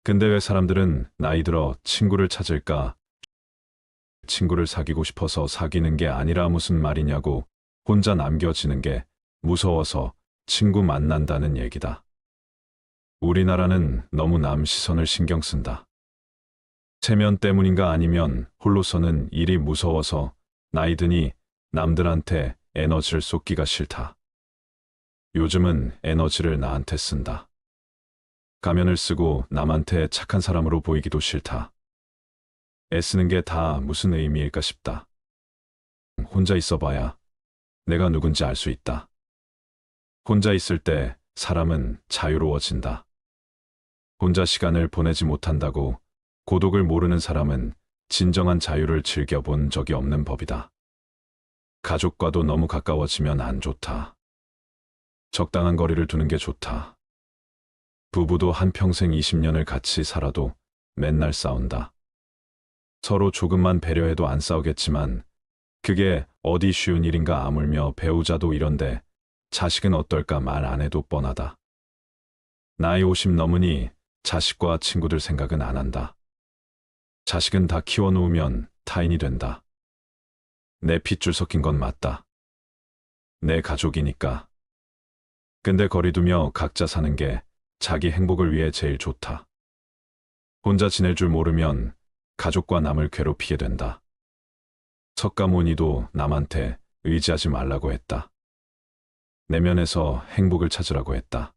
근데 왜 사람들은 나이 들어 친구를 찾을까? 친구를 사귀고 싶어서 사귀는 게 아니라 무슨 말이냐고. 혼자 남겨지는 게 무서워서 친구 만난다는 얘기다. 우리나라는 너무 남 시선을 신경 쓴다. 체면 때문인가 아니면 홀로서는 일이 무서워서 나이 드니 남들한테 에너지를 쏟기가 싫다. 요즘은 에너지를 나한테 쓴다. 가면을 쓰고 남한테 착한 사람으로 보이기도 싫다. 애쓰는 게 다 무슨 의미일까 싶다. 혼자 있어봐야 내가 누군지 알 수 있다. 혼자 있을 때 사람은 자유로워진다. 혼자 시간을 보내지 못한다고 고독을 모르는 사람은 진정한 자유를 즐겨본 적이 없는 법이다. 가족과도 너무 가까워지면 안 좋다. 적당한 거리를 두는 게 좋다. 부부도 한평생 20년을 같이 살아도 맨날 싸운다. 서로 조금만 배려해도 안 싸우겠지만 그게 어디 쉬운 일인가 아물며 배우자도 이런데 자식은 어떨까 말 안 해도 뻔하다. 나이 50 넘으니 자식과 친구들 생각은 안 한다. 자식은 다 키워놓으면 타인이 된다. 내 핏줄 섞인 건 맞다. 내 가족이니까. 근데 거리두며 각자 사는 게 자기 행복을 위해 제일 좋다. 혼자 지낼 줄 모르면 가족과 남을 괴롭히게 된다. 석가모니도 남한테 의지하지 말라고 했다. 내면에서 행복을 찾으라고 했다.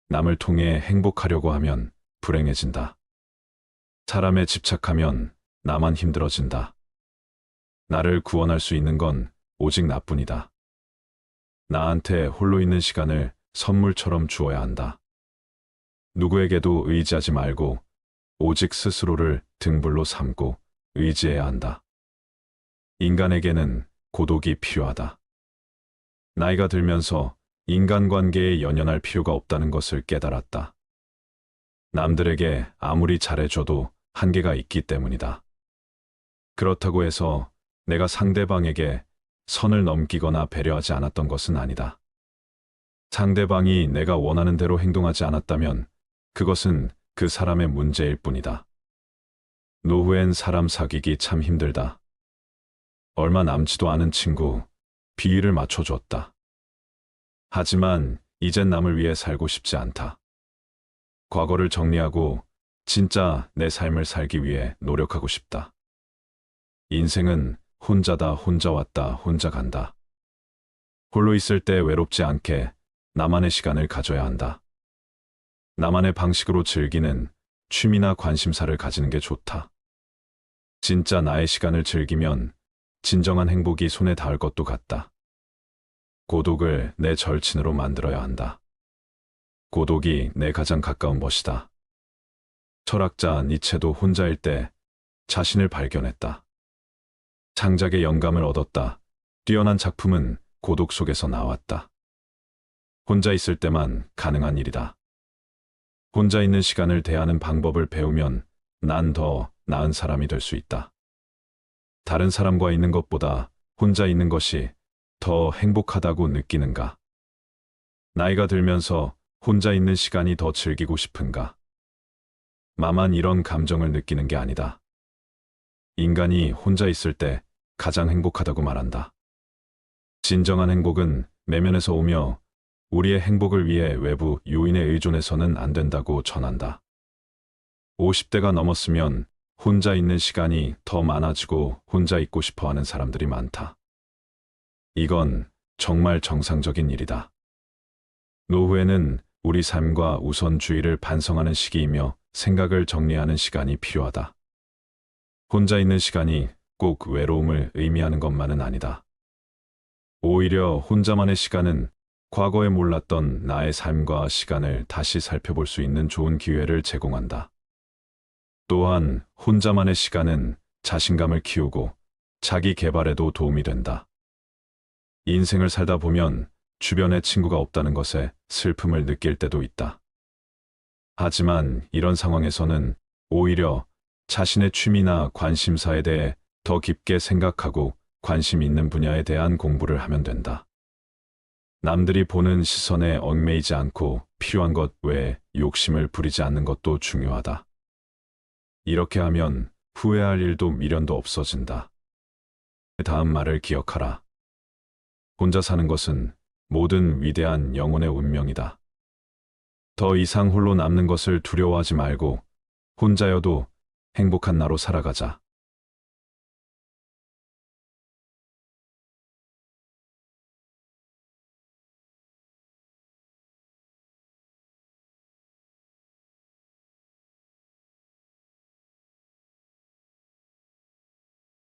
남을 통해 행복하려고 하면 불행해진다. 사람에 집착하면 나만 힘들어진다. 나를 구원할 수 있는 건 오직 나뿐이다. 나한테 홀로 있는 시간을 선물처럼 주어야 한다. 누구에게도 의지하지 말고 오직 스스로를 등불로 삼고 의지해야 한다. 인간에게는 고독이 필요하다. 나이가 들면서 인간관계에 연연할 필요가 없다는 것을 깨달았다. 남들에게 아무리 잘해줘도 한계가 있기 때문이다. 그렇다고 해서 내가 상대방에게 선을 넘기거나 배려하지 않았던 것은 아니다. 상대방이 내가 원하는 대로 행동하지 않았다면 그것은 그 사람의 문제일 뿐이다. 노후엔 사람 사귀기 참 힘들다. 얼마 남지도 않은 친구, 비위를 맞춰줬다. 하지만 이젠 남을 위해 살고 싶지 않다. 과거를 정리하고 진짜 내 삶을 살기 위해 노력하고 싶다. 인생은 혼자다, 혼자 왔다, 혼자 간다. 홀로 있을 때 외롭지 않게 나만의 시간을 가져야 한다. 나만의 방식으로 즐기는 취미나 관심사를 가지는 게 좋다. 진짜 나의 시간을 즐기면 진정한 행복이 손에 닿을 것도 같다. 고독을 내 절친으로 만들어야 한다. 고독이 내 가장 가까운 멋이다. 철학자 니체도 혼자일 때 자신을 발견했다. 창작의 영감을 얻었다. 뛰어난 작품은 고독 속에서 나왔다. 혼자 있을 때만 가능한 일이다. 혼자 있는 시간을 대하는 방법을 배우면 난 더 나은 사람이 될 수 있다. 다른 사람과 있는 것보다 혼자 있는 것이 더 행복하다고 느끼는가? 나이가 들면서 혼자 있는 시간이 더 즐기고 싶은가? 나만 이런 감정을 느끼는 게 아니다. 인간이 혼자 있을 때 가장 행복하다고 말한다. 진정한 행복은 내면에서 오며 우리의 행복을 위해 외부 요인에 의존해서는 안 된다고 전한다. 50대가 넘었으면 혼자 있는 시간이 더 많아지고 혼자 있고 싶어 하는 사람들이 많다. 이건 정말 정상적인 일이다. 노후에는 우리 삶과 우선주의를 반성하는 시기이며 생각을 정리하는 시간이 필요하다. 혼자 있는 시간이 꼭 외로움을 의미하는 것만은 아니다. 오히려 혼자만의 시간은 과거에 몰랐던 나의 삶과 시간을 다시 살펴볼 수 있는 좋은 기회를 제공한다. 또한 혼자만의 시간은 자신감을 키우고 자기 개발에도 도움이 된다. 인생을 살다 보면 주변에 친구가 없다는 것에 슬픔을 느낄 때도 있다. 하지만 이런 상황에서는 오히려 자신의 취미나 관심사에 대해 더 깊게 생각하고 관심 있는 분야에 대한 공부를 하면 된다. 남들이 보는 시선에 얽매이지 않고 필요한 것 외에 욕심을 부리지 않는 것도 중요하다. 이렇게 하면 후회할 일도 미련도 없어진다. 다음 말을 기억하라. 혼자 사는 것은 모든 위대한 영혼의 운명이다. 더 이상 홀로 남는 것을 두려워하지 말고 혼자여도 행복한 나로 살아가자.